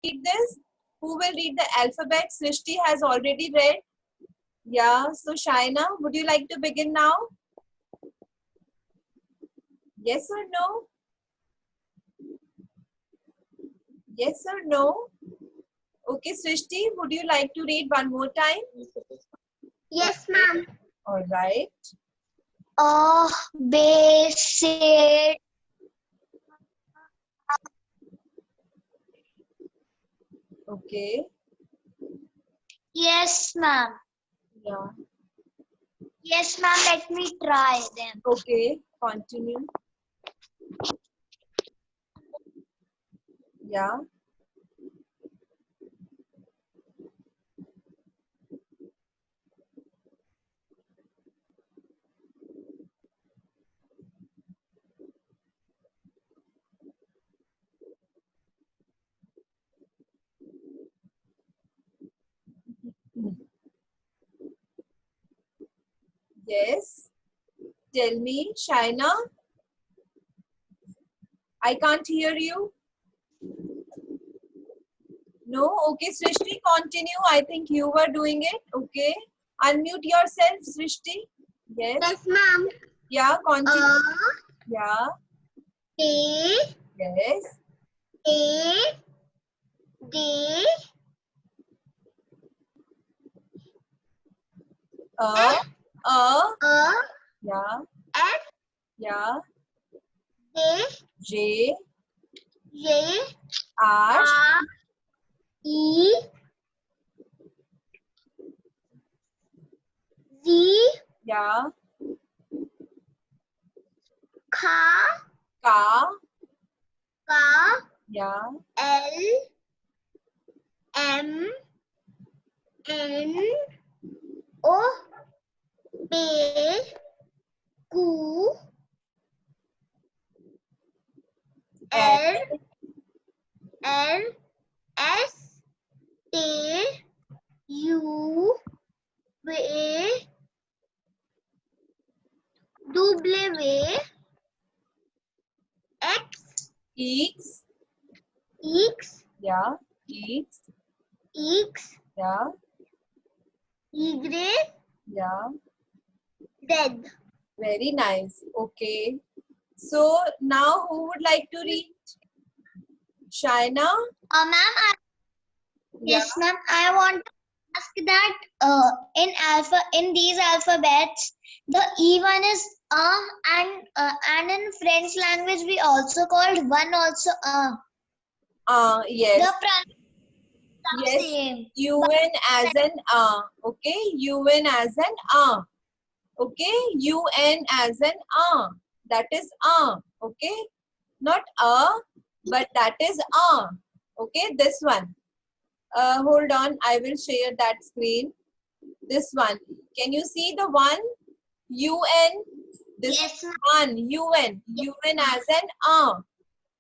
read this? Who will read the alphabet? Srishti has already read. Yeah, so Shaina, would you like to begin now? Yes or no? Yes or no? Okay, Srishti, would you like to read one more time? Yes, ma'am. All right. A, B, C. Okay. Yes, ma'am. Yeah. Yes, ma'am. Let me try then. Okay, continue. Yeah. Yes. Tell me, Shaina. I can't hear you. No? Okay, Srishti, continue. I think you were doing it. Okay. Unmute yourself, Srishti. Yes. Yes, ma'am. Yeah, continue. A, Yeah. D, Yes. A, D, A. A. A, Yeah. F, Yeah. J, J. J, R. R, E, Z, Yeah. K, K. K, Yeah. L, M, N, O, P, Q, L. L, S, T, U, V, W, X, X. X, Yeah. X. X, Yeah. Y, Yeah. Z. Very nice. Okay. So now who would like to read? Shaina? Ma'am, Yeah. yes, ma'am. I want to ask that in these alphabets, the E one is and in French language we also called one also Yes. The pronunciation are Yes. same. UN as an okay. UN as an okay. UN as an that is okay. Not but that is okay. This one. Hold on. I will share that screen. This one. Can you see the one? UN. This Yes, ma'am. one. UN. UN as an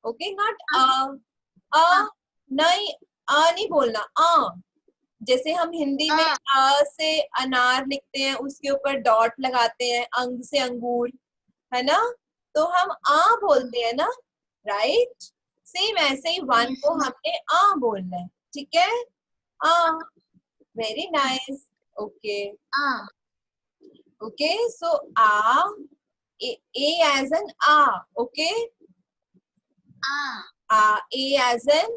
okay. Not नहीं नहीं बोलना जैसे हम हिंदी में से अनार लिखते हैं उसके ऊपर डॉट लगाते हैं अंग से अंगूर है ना तो हम बोलते हैं ना राइट सेम ऐसे ही वन को हमने बोलना है ठीक है very nice okay okay so a as an okay A as in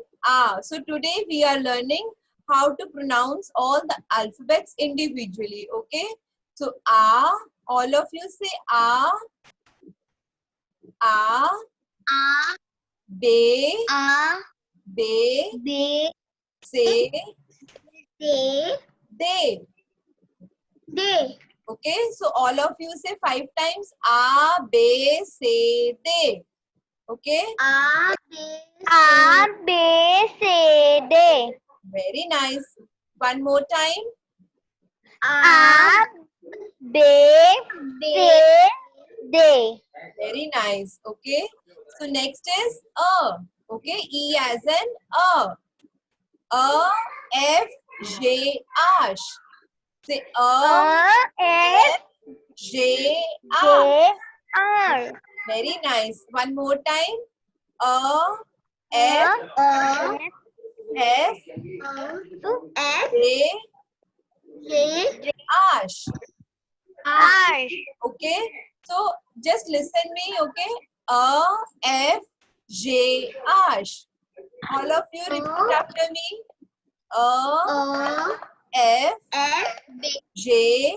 so today we are learning how to pronounce all the alphabets individually. Okay. So all of you say be, B, say, C, they. D. Okay. So all of you say 5 times be, say, they. Okay. B, C, D. Very nice. One more time. B, C, D. Very nice. Okay. So next is okay. E as in F, J, Ash. Say F, J, J, R. R. Very nice. One more time. F, F, F J Ash. Okay, so just listen me. Okay, A F J Ash. All of you repeat after me. A F J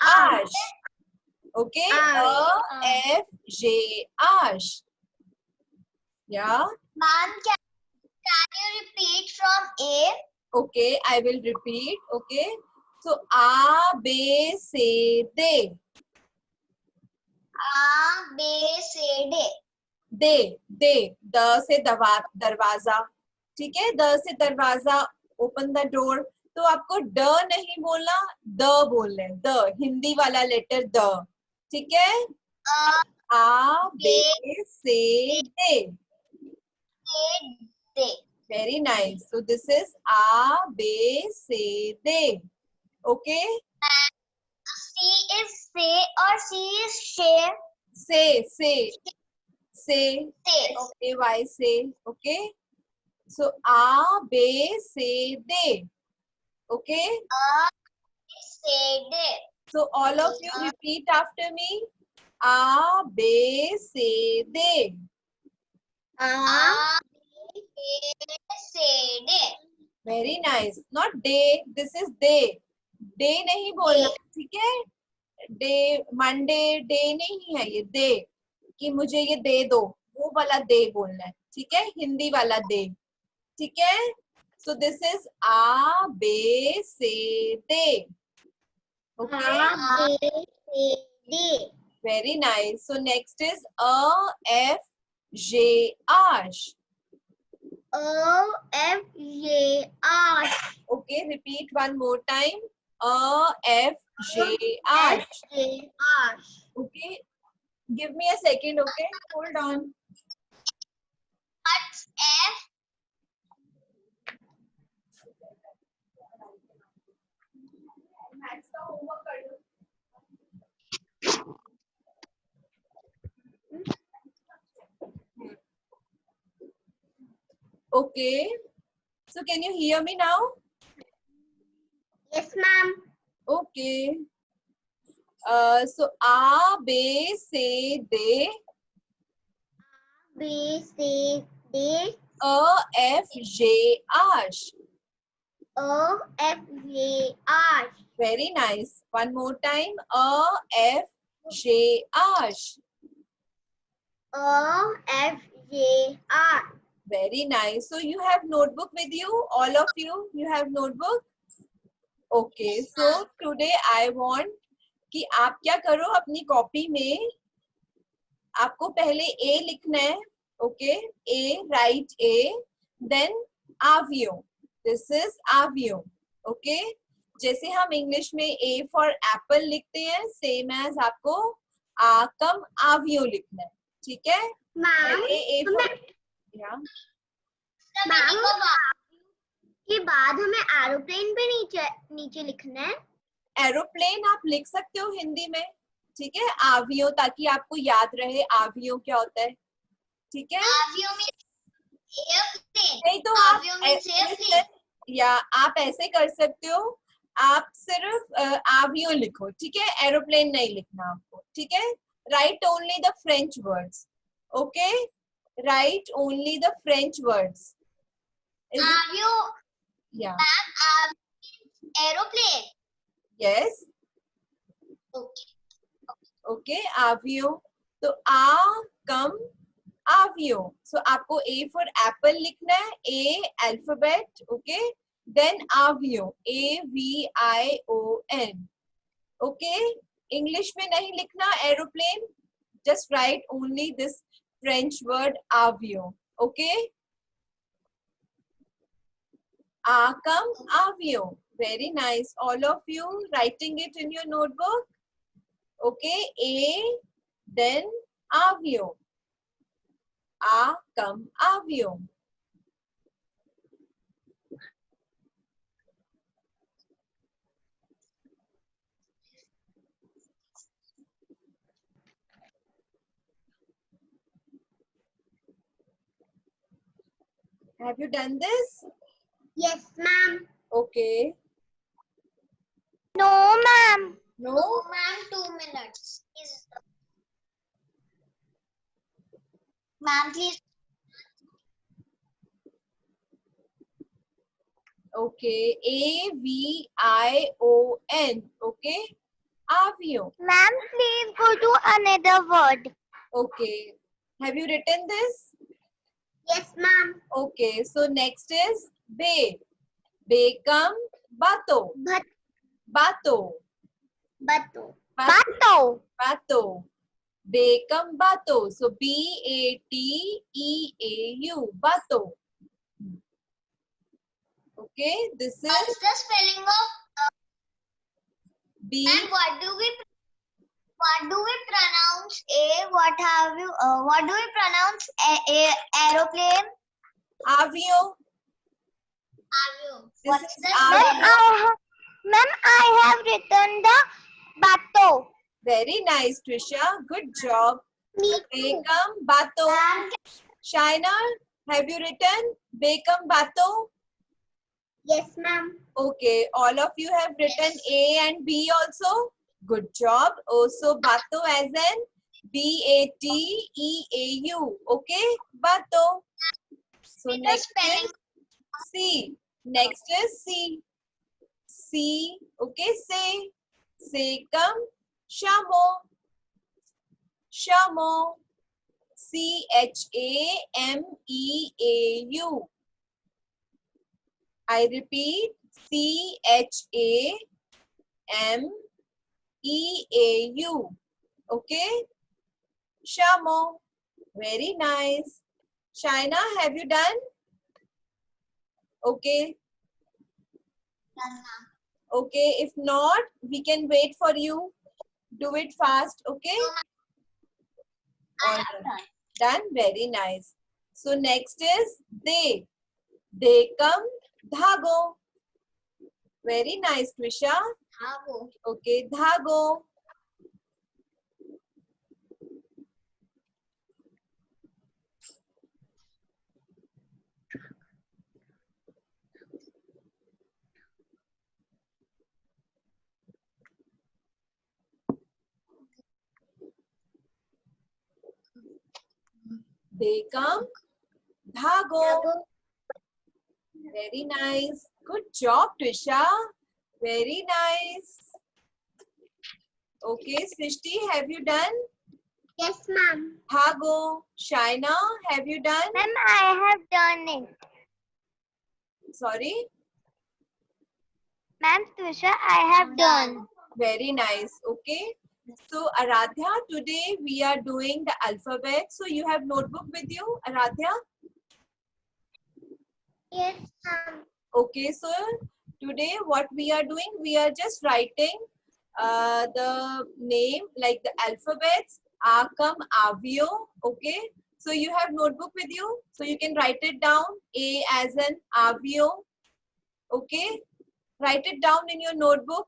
Ash. Okay, A F J Ash. Yeah. Ma'am, can you repeat from A? Okay, I will repeat. Okay, so A B C D. A, B, C, D. They the से दरवाजा. ठीक है, the से दरवाजा, open the door. तो आपको ड नहीं बोलना, द बोलना है. द हिंदी वाला लेटर द. ठीक है, आ बे से दे. Very nice. So this is आ बे से दे. Okay, C is say or C is share. से Say. okay, why say? Okay, so a be se de. Okay, A, say, D. so all of you repeat after me. A be se de. A, B, say, D. Very nice. Not day, this is day. Day नहीं बोलना, ठीक है. Day Monday day नहीं है, ये दे, कि मुझे ये दे दो, वो वाला दे बोलना है. ठीक है, हिंदी वाला दे. ठीक है, सो दिस इज आ बे से दे. Okay, A, B, C, D. Very nice. So next is अ एफ जे आश. O, F, J, R. Okay, repeat one more time. अ एफ जे आश. J, R. Okay, give me a second. Okay, hold on. What's F? Okay, so can you hear me now? Yes, ma'am. Okay. So A B C D. B, C, D. A F J Ash. O, F, J, R. Very nice. One more time. A F J Ash. O, F, J, R. Very nice. So you have notebook with you, all of you. You have notebook. Okay. So today I want कि आप क्या करो, अपनी copy में आपको पहले A लिखना है. Okay, A, right A, then आवियो. दिस इज आवियो. ओके, जैसे हम इंग्लिश में ए फॉर एप्पल लिखते हैं, सेम एज आपको आ कम आवियो लिखना है. ठीक है, मैम, ए फॉर के बाद हमें एरोप्लेन पे नीचे लिखना है. एरोप्लेन आप लिख सकते हो हिंदी में. ठीक है, आवियो, ताकि आपको याद रहे आवियो क्या होता है. ठीक है, आवियो में एयरप्लेन. नहीं तो आवियो में एयरप्लेन. या आप ऐसे कर सकते हो, आप सिर्फ आवियो लिखो. ठीक है, एरोप्लेन नहीं लिखना आपको. ठीक है, right only the French words. Okay, right only the French words. आवियो. या एरोप्लेन. यस. ओके. ओके, आवियो. तो आ कम आवियो. सो आपको ए फॉर एप्पल लिखना है, ए अल्फाबेट. ओके, देन आवियो, AVION. ओके, इंग्लिश में नहीं लिखना aeroplane, just write only this French word आवियो. ओके, आ कम आवियो. Very nice. All of you writing it in your notebook. Okay, A, then avio. A come avio. Have you done this? Yes, ma'am. Okay. No, ma'am. No? No, ma'am. 2 minutes. Ma'am, please. Okay. AVION. Okay. Avion. Ma'am, please go to another word. Okay. Have you written this? Yes, ma'am. Okay. So next is bay. Bekam bato. But Bato. bato. Bato. Bato. Bekam bato. So BATEAU. Bato. Okay. This is What's the spelling of B. and what do we pronounce a? What have you? What do we pronounce a aeroplane? Avio. Avio. This What's is the avio. Ma'am, I have written the bato. Very nice, Trisha. Good job. Me Bekam bato. Shaina, have you written Bekam bato? Yes, ma'am. Okay, all of you have written A and B also. Good job. Also, bato as in BATEAU. Okay, bato. So next is C. Next is C. C. Okay, say. Sekam shamo. Shamo. CHAMEAU. I repeat, CHAMEAU. Okay? Shamo. Very nice. Shaina, have you done? Okay. Okay. If not, we can wait for you. Do it fast. Okay? All right. Done. Very nice. So next is they. They come dhago. Very nice, Trisha. Dhago. Okay, dhago. They come dhago. Very nice. Good job, Trisha. Very nice. Okay, Srishti, have you done? Yes, ma'am. Dhago. Shaina, have you done? Ma'am, I have done it. Sorry? Ma'am, Trisha, I have done. Very nice. Okay. So, Aradhya, today we are doing the alphabet. So, you have notebook with you, Aradhya? Yes, ma'am. Okay, so today what we are doing, we are just writing the name like the alphabets, Akam, Avio. Okay, so you have notebook with you, so you can write it down. A as an Avio. Okay, write it down in your notebook.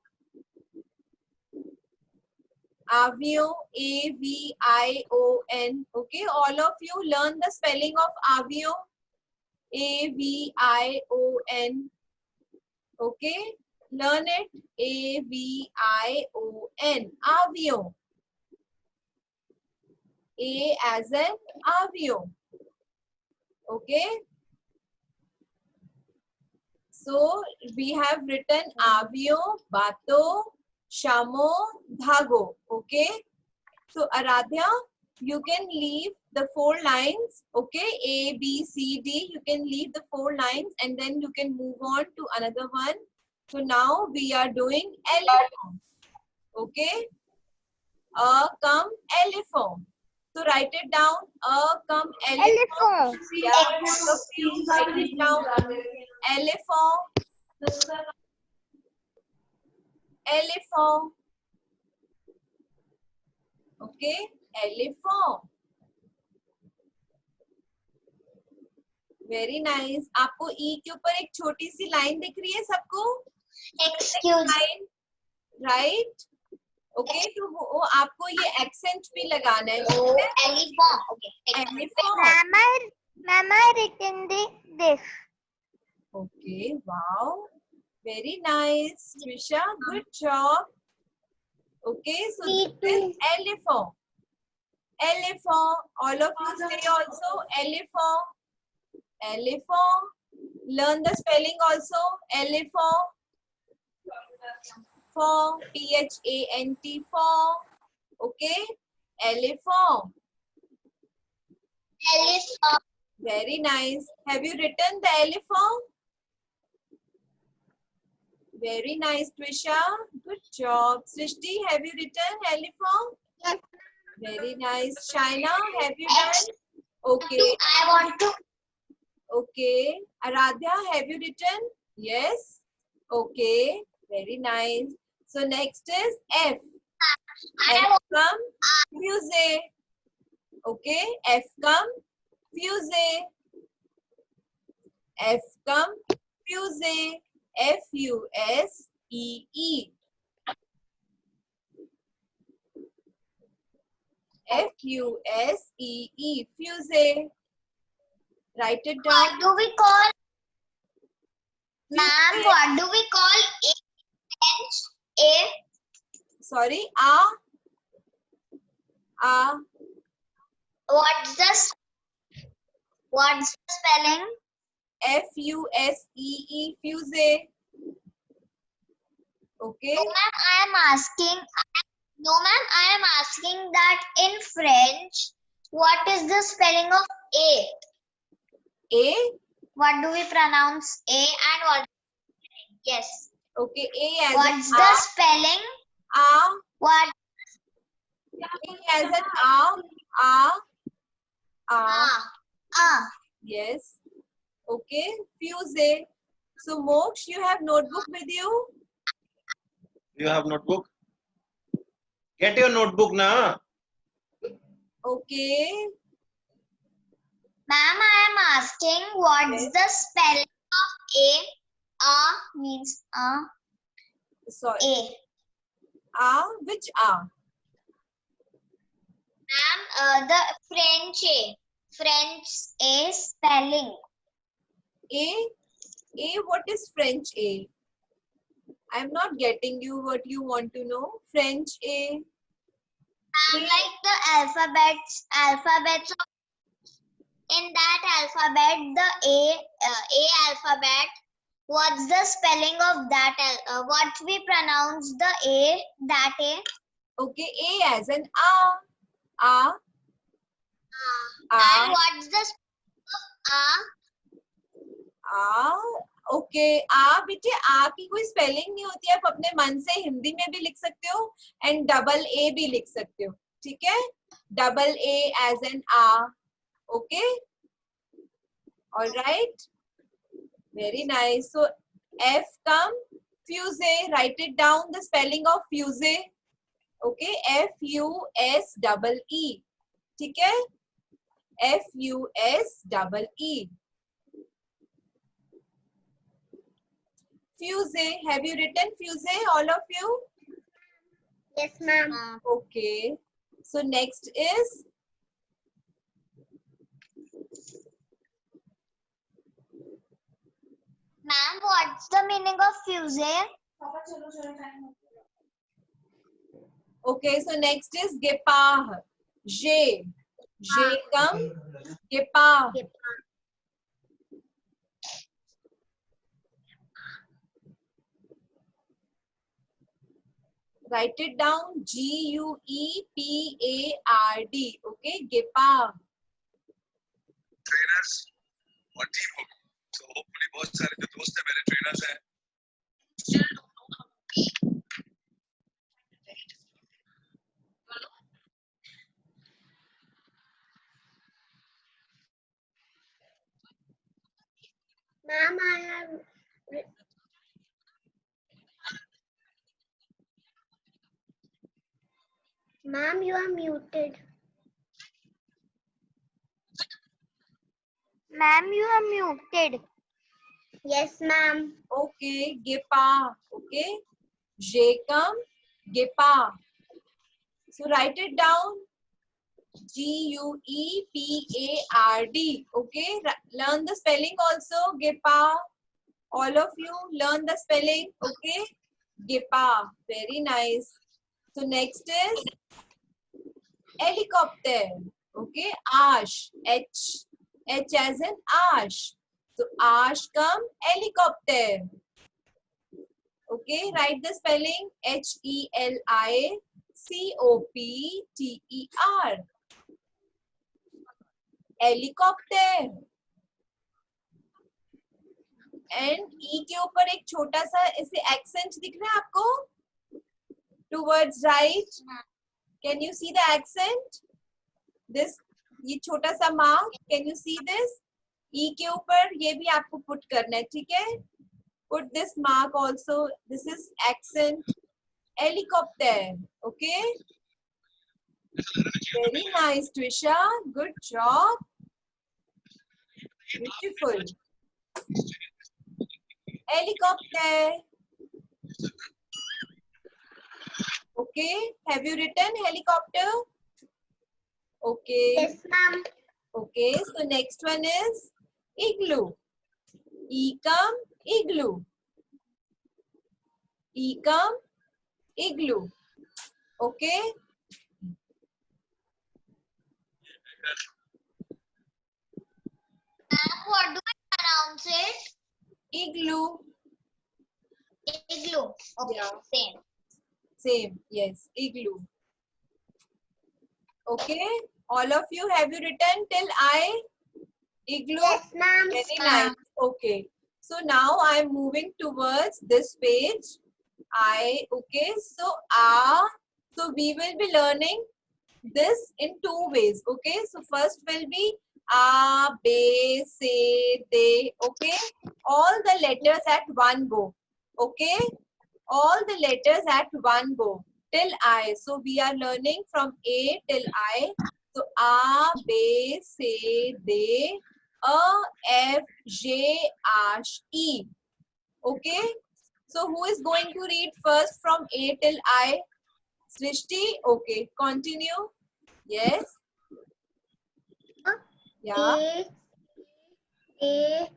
Avio, AVION. Okay, all of you learn the spelling of Avio. AVION. Okay, learn it. AVION. Avio. A as an avio. Okay. So we have written avio, bato, shamo, dhago. Okay. So Aradhya, you can leave the 4 lines. Okay. A, B, C, D. You can leave the 4 lines and then you can move on to another one. So now we are doing elephant. Okay. A come elephant. So write it down. A come elephant. Yeah, all of you write it down. Elephant. Elephant. Okay. Elephant. Very nice. आपको ई के ऊपर एक छोटी सी line दिख रही है सबको? Excuse. Line, right? Okay, तो वो आपको ये एक्सेंट भी लगाना है. Oh, elephant. Okay. Elephant. Ma'am, I written this. Okay, wow. Very nice. Trisha, good job. Okay, so Me this is too. elephant. Elephant. All of you say also elephant. Elephant. Learn the spelling also. Elephant. For P-H-A-N-T for. Okay. Elephant. Elephant. Very nice. Have you written the elephant? Very nice, Trisha. Good job. Srishti, have you written elephant? Yes. Very nice. Shaina, have you done? Okay. I want to. Okay. Aradhya, have you written? Yes. Okay. Very nice. So next is F. F come fuse. Okay. F come fuse. F come fuse. F-U-S-E-E. F-U-S-E-E. Fuse. Write it down. What do we call, ma'am? Fuse. What do we call A? Sorry. A. A. What's the spelling? F-U-S-E-E. Fuse. Okay. No, ma'am. I am asking. No, ma'am. I am asking that in French, what is the spelling of A? A. What do we pronounce A and what? Yes. Okay. A as What's an the A. spelling? A. What? A as an A. A. A. Ah. Yes. Okay. Fuse. So Moksh, you have notebook with you? You have notebook? Get your notebook now. Okay. Ma'am, I am asking what's Yes. the spelling of A? A means Sorry. A. A. Which A? Ma'am, the French A. French A spelling. A. A. What is French A? I'm not getting you what you want to know. French A. Ma'am, like the alphabets of, in that alphabet, the A alphabet. What's the spelling of that? What we pronounce the A? That A. Okay. A as an A. A. And A. what's the spelling of आ okay आ बेटे आ की कोई spelling नहीं होती है, आप अपने मन से हिंदी में भी लिख सकते हो एंड डबल ए भी लिख सकते हो, ठीक है, डबल ए एज एन आ, okay, alright, very nice. So F come fusee, write it down the spelling of fusee, okay, F U S double E, ठीक है, F U S double E. Fuse, have you written fuse, all of you? Yes, ma'am. Okay. So next is Ma'am, what's the meaning of fuse? okay. So next is gepah. J. J come gepah. Write it down. G-U-E-P-A-R-D. Okay, gepah. trainers और team हो. So hopefully बहुत सारे जो दोस्त हैं मेरे trainers हैं. Ma'am, I have. Ma'am, you are muted. Ma'am, you are muted. Yes, ma'am. Okay, gepah. Okay. J come gepah. So write it down. G-U-E-P-A-R-D. Okay, learn the spelling also. Gepa. All of you learn the spelling. Okay, Gepa. Very nice. So next is helicopter. Okay, Ash. H as in Ash. So Ash come helicopter. Okay, write the spelling Helicopter. Helicopter. And E के ऊपर एक छोटा सा ऐसे accent दिख रहा है आपको towards right can you see the accent this ये छोटा सा mark can you see this E के ऊपर ये भी आपको पुट करना है ठीक है put this mark also this is accent helicopter okay very nice Twisha good job beautiful helicopter. Okay, have you written helicopter? Okay. Yes, ma'am. Okay, so next one is igloo. E come igloo. E come igloo. Okay. What do I pronounce it? Igloo. Igloo. Okay, Yeah. same. Same, yes, igloo. Okay, all of you, have you written till I? Igloo? Yes, ma'am. Very nice. Okay, so now I'm moving towards this page. Okay, so we will be learning this in two ways. Okay, so first will be A, B, C, D. Okay, all the letters at one go. Okay, all the letters at one go till I. So we are learning from A till I. So A, B, C, D, A, F, J, H, E. Okay, so who is going to read first from A till I? Srishti. Okay, continue. Yes. Yeah. A,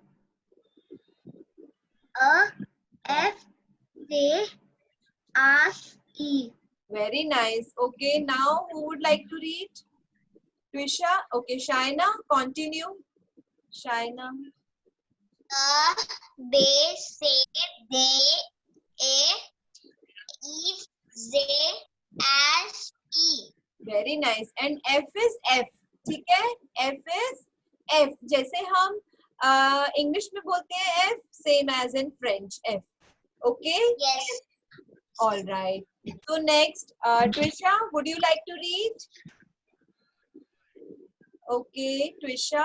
F, J, H, E. Very nice. Okay, now who would like to read? Twisha. Okay, Shaina, continue. Shaina. A, B, C, D, A, E, Z, H, E. Very nice. And F is F. ठीक है? F is F. जैसे हम English में बोलते हैं F, same as in French. F. Okay? Yes. All right. So next, Twisha, would you like to read? Okay, Twisha.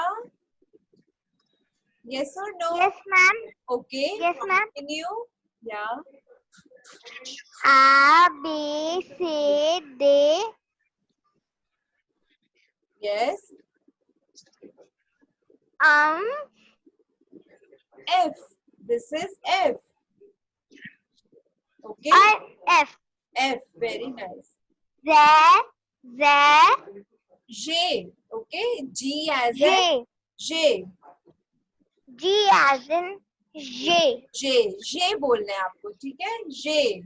Yes or no? Yes, ma'am. Okay. Yes, ma'am. Continue. Yeah. A, B, C, D, Yes. F. This is F. Okay. F, F. Very nice. Z, J. Okay. G as J, in J. G as in J. J. J बोलना है आपको ठीक है J.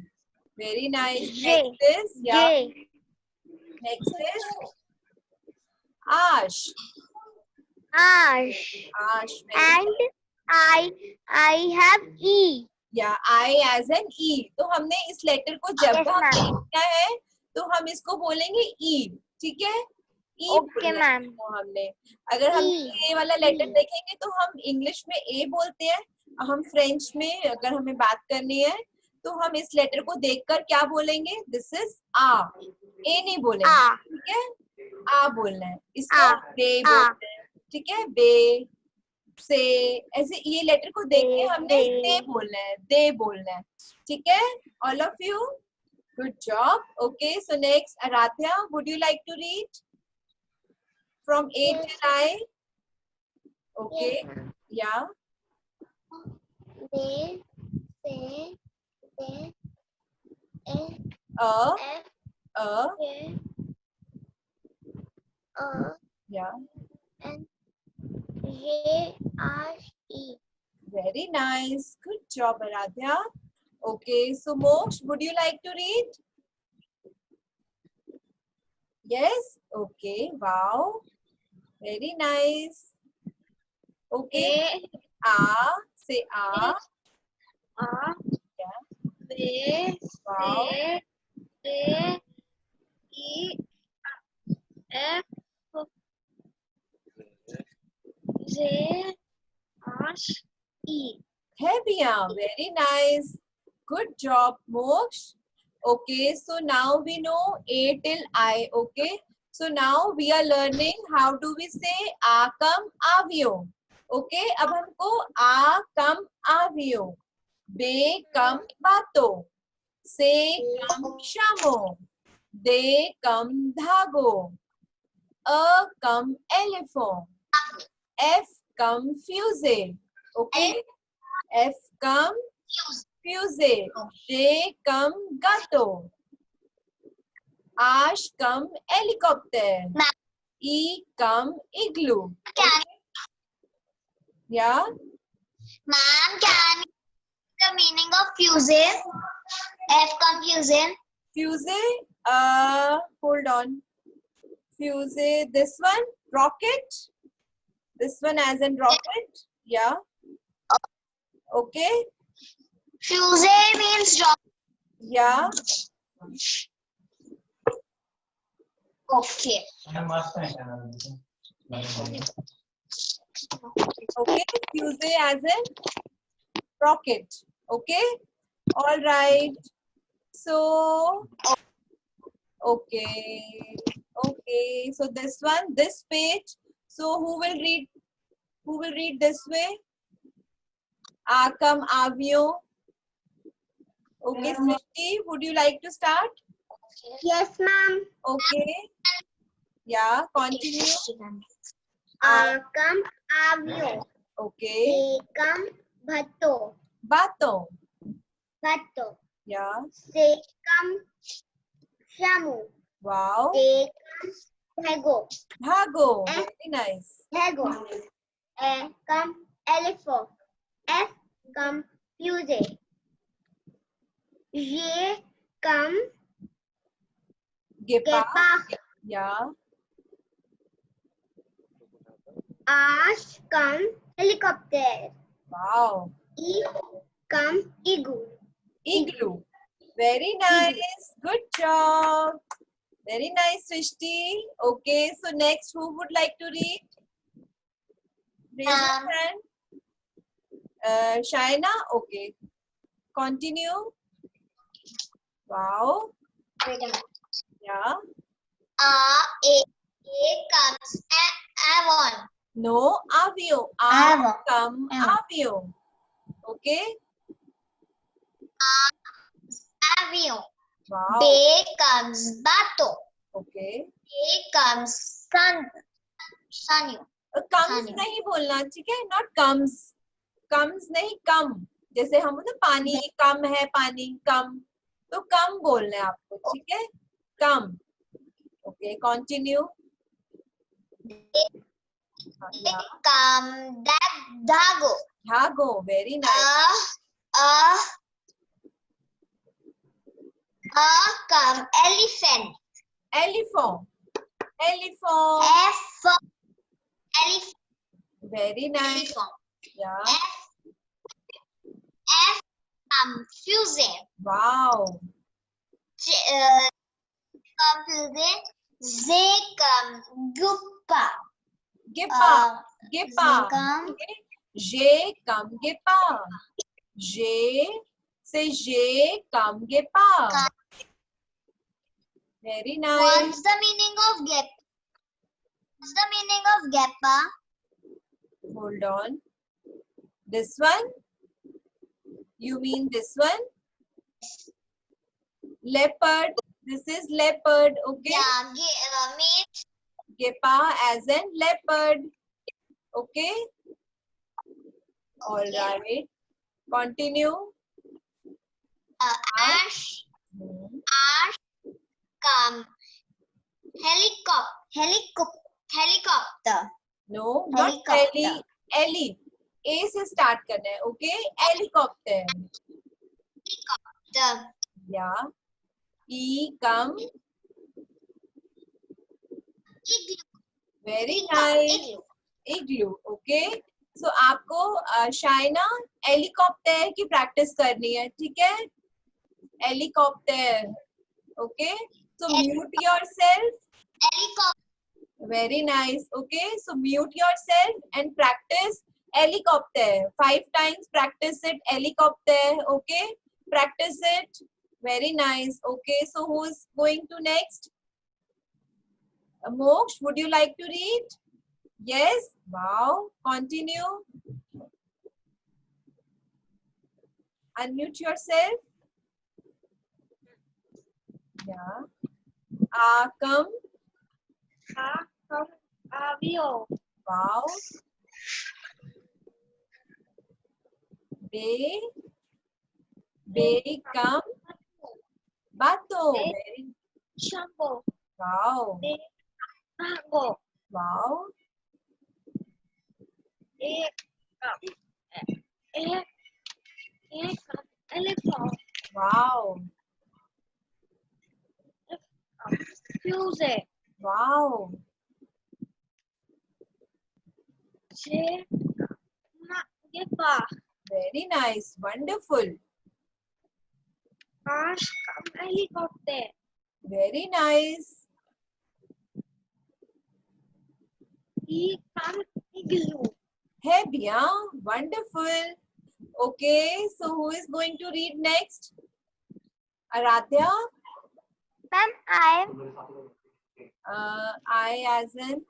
Very nice. J. Next is yeah. J. Next is Ash. Ash. Ash. Very And I have E. या I as an E. तो हमने इस letter को जब Yes, हम ma'am. लिखना है तो हम इसको बोलेंगे E. ठीक है E Okay, बोलना है ma'am. इसको हमने अगर हम E. A वाला लेटर देखेंगे तो हम इंग्लिश में A बोलते हैं हम फ्रेंच में अगर हमें बात करनी है तो हम इस लेटर को देखकर क्या बोलेंगे दिस इज A. A नहीं बोलेंगे A. ठीक है A बोलना है इसको A. Bay A. बोलते हैं ठीक है बे से ऐसे ये लेटर को देख के दे, हमने दे। दे बोलना है दे बोलना है ठीक है all of you good job okay so next Aaradhya would you like to read from A till I okay या B, C, D, E, uh F, uh J, Yeah. and J-R-E. Very nice. Good job, Aradhya. Okay, so Moksh, would you like to read? Yes? Okay, wow. Very nice. Okay, say A. A Yeah, B wow. C D E F J R E. Hebiya, very nice. Good job, Moksh. Okay, so now we know A till I. Okay, so now we are learning how do we say A come avio. Okay, अब हमको A come avio, B come bato, से कम शामो, दे कम धागो, अ कम एलिफों, F come फ्यूजे, okay, F come फ्यूजे, J come gato, ash come helicopter, E come igloo. Can Yeah, ma'am, can you the meaning of fuse? F confusion. fuse. Hold on. Fuse. This one, rocket. This one as in rocket. Yeah. Okay. Fuse means drop. Yeah. Okay. Okay. Fuse as in rocket. Okay. All right. So. Okay. Okay. So this one, this page. So who will read? Who will read this way? Akam avio. Okay, Srishti, would you like to start? Yes, ma'am. Okay. Yeah, continue. Akam avyo. Okay. Ekam bhatto. Bato. Bhatto. Yeah. Sekam shamu. Wow. Ekam dhago. Dhago. Very nice. Dhago. Ekam elephant. Ekam fuse. Ye kam Gepa. gepa. Yeah. Ash kam helicopter. Wow. E kam igloo. Igloo. Very nice. Good job. Very nice, Srishti. Okay, so next, who would like to read? Raise your hand. Shaina? Okay. Continue. Wow. Wait a minute. Yeah. A comes avon. No, avio. Avio. Come Avio. avio. Okay. Avion. Wow. B comes bato. Okay. A comes sunny. Comes Sunny. नहीं बोलना, ठीक है? Not comes. Comes नहीं, कम. जैसे हम बोलते पानी कम है, पानी कम. तो कम बोलना है आपको, ठीक है? कम. Okay. Continue. Yeah. Come dago. Dhago. Very nice. Come elephant. Elephant. Elephant. F elephant. Very nice. Elephant. Yeah. F come fuse. Wow. Come fuse. Z come guppa. Gepa. Gepa. Come Okay. J come gepa. J say J come gepa. Very nice. What's the meaning of gap? What's the meaning of gappa? Hold on. This one? You mean this one? Leopard. This is leopard. Okay. Yeah, means Gepa as in leopard. Okay. All right. Continue. ash come helicopter. Helicopter. No, not Helicopter. Ellie. A से start करना है. Okay, helicopter. The Yeah. E come. igloo. Very nice. Igloo. Okay. So आपको Shaina helicopter की practice करनी है, ठीक है? Helicopter. Okay. So mute yourself. Helicopter. Very nice. Okay. So mute yourself and practice helicopter. 5 times practice it. Helicopter. Okay. Practice it. Very nice. Okay. So who is going to next? Moksh, would you like to read? Yes. Wow. Continue. Unmute yourself. Yeah. Come. Avion. Wow. Bay come. Bato. Very. Shambo. Wow. Mango. Wow. Elephant. Wow. Fuse. Wow. Very nice. Wonderful. Helicopter. Very nice. Igloo. Hey, Bia. Wonderful. Okay. So who is going to read next? Aradhya. Ma'am, I as in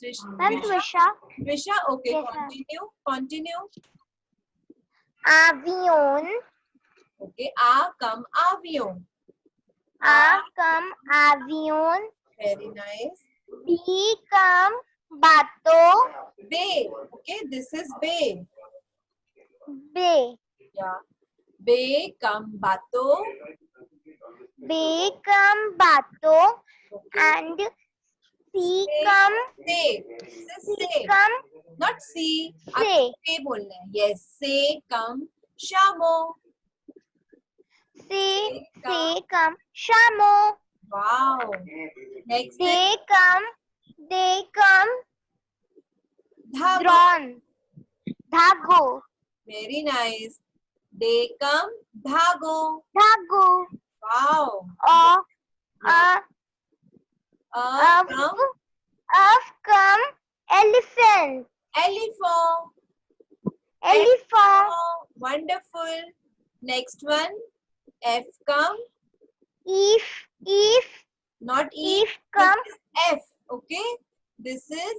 Trisha. Trisha. Okay. Yes, ma'am. Continue. Avion. Okay. Come avion. Come avion. Very nice. B come bato. Bay. Okay. This is bay. Bay. Yeah. Bay come bato. Bay come bato. Okay. And C come Say. C Say. come Not see. say. Say बोलना है. Yes. Say come Shamo. Say come Shamo. Wow. Next is They come Dhago. drawn. Dhago. Very nice. They come Dhago. Dhago. Wow. Come elephant. Elephant. Elephant. Oh, wonderful. Next one. F come. If Not E. If come This is F. Okay. This is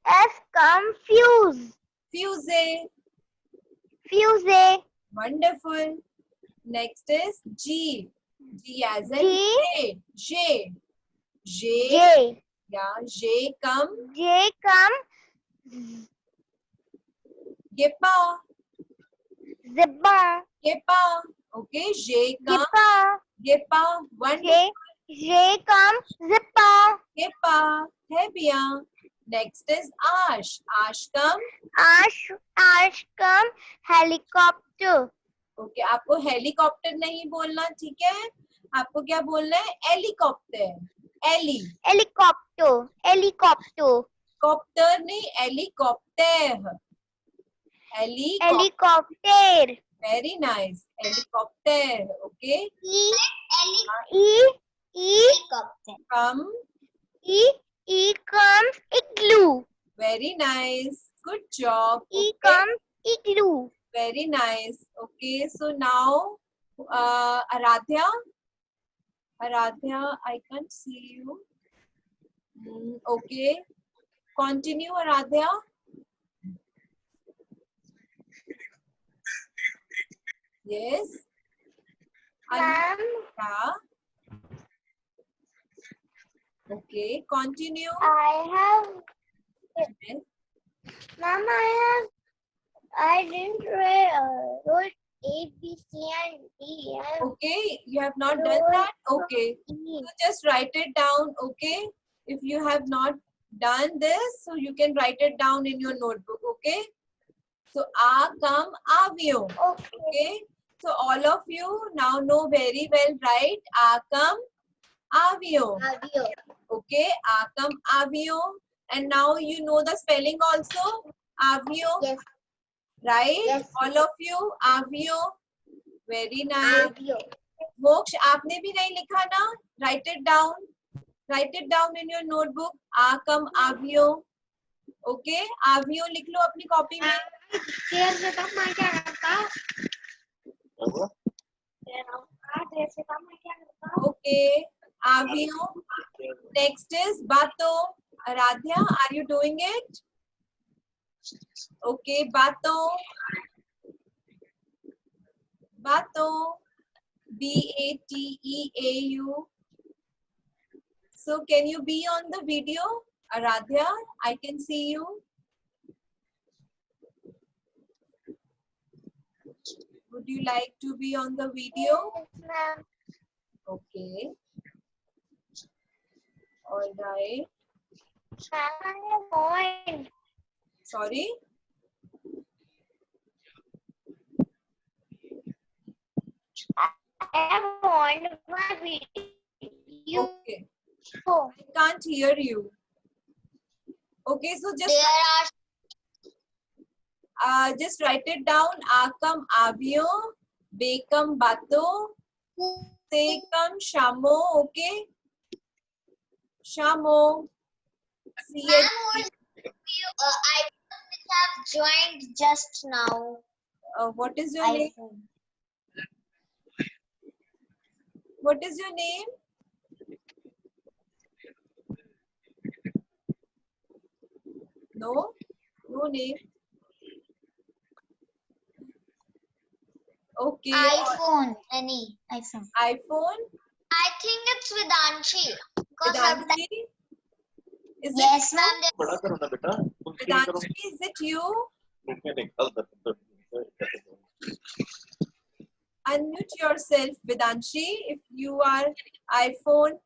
F come fuse. Fuse. Fuse. Wonderful. Next is G. G as in G. J. J. J. Yeah. J come. J come Gepa. zebra. Gepa. Okay. J come. Zipper. Gepa. Wonderful. J come zipper. Gepa. Hebia. Next is Ash. Ash come. Ash come helicopter. Okay आपको helicopter नहीं बोलना, ठीक है? आपको क्या बोलना है? Helicopter. Helicopter. Copter नहीं, helicopter. Helicopter. Very nice. Helicopter. Okay. Come. E comes igloo. Very nice. Good job. E comes igloo. Very nice. Okay, so now Aradhya, I can't see you. Okay, continue, Aradhya. Yes. Ma'am, Yeah. Okay, continue. Ma'am, I didn't write A, A, B, C, and D, F, Okay, you have not done that? Okay. E. So just write it down, okay? If you have not done this, so you can write it down in your notebook, okay? So, A, come, avion. Okay. Okay, so all of you now know very well, right? A, come, avion. Avio. Okay, A, come, avion. And now you know the spelling also, avion, Yes. right? Yes. All of you, avion. Very nice. Avio. मोक्ष आपने भी नहीं लिखा ना? Write it down. Write it down in your notebook. A, come, avion. Okay, avion लिख लो अपनी copy में. Chair से कम मैं क्या करता? Over. Chair से कम मैं क्या करता? Okay, avion. Next is bato. Aradhya, are you doing it? Okay, bato. Bato. B-A-T-E-A-U. So can you be on the video? Aradhya, I can see you. Would you like to be on the video? Yes, ma'am. Okay. All right. Point. Sorry. I want my video. Okay. I can't hear you. Okay, so just write it down. Akam avion, bekam bato, sekam shamo. Okay, shamo. Ma'am, I have joined just now. What is your name? iPhone. What is your name? No, no name. Okay. iPhone. Any iPhone. iPhone. I think it's Vedanshi. Because of that. Vedanshi. Is Yes, it ma'am. बड़ा करो ना बेटा. Full screen करो. Vedanshi, is it you? मैं निकाल सकता हूँ. Unmute yourself, Vedanshi, if you are iPhone.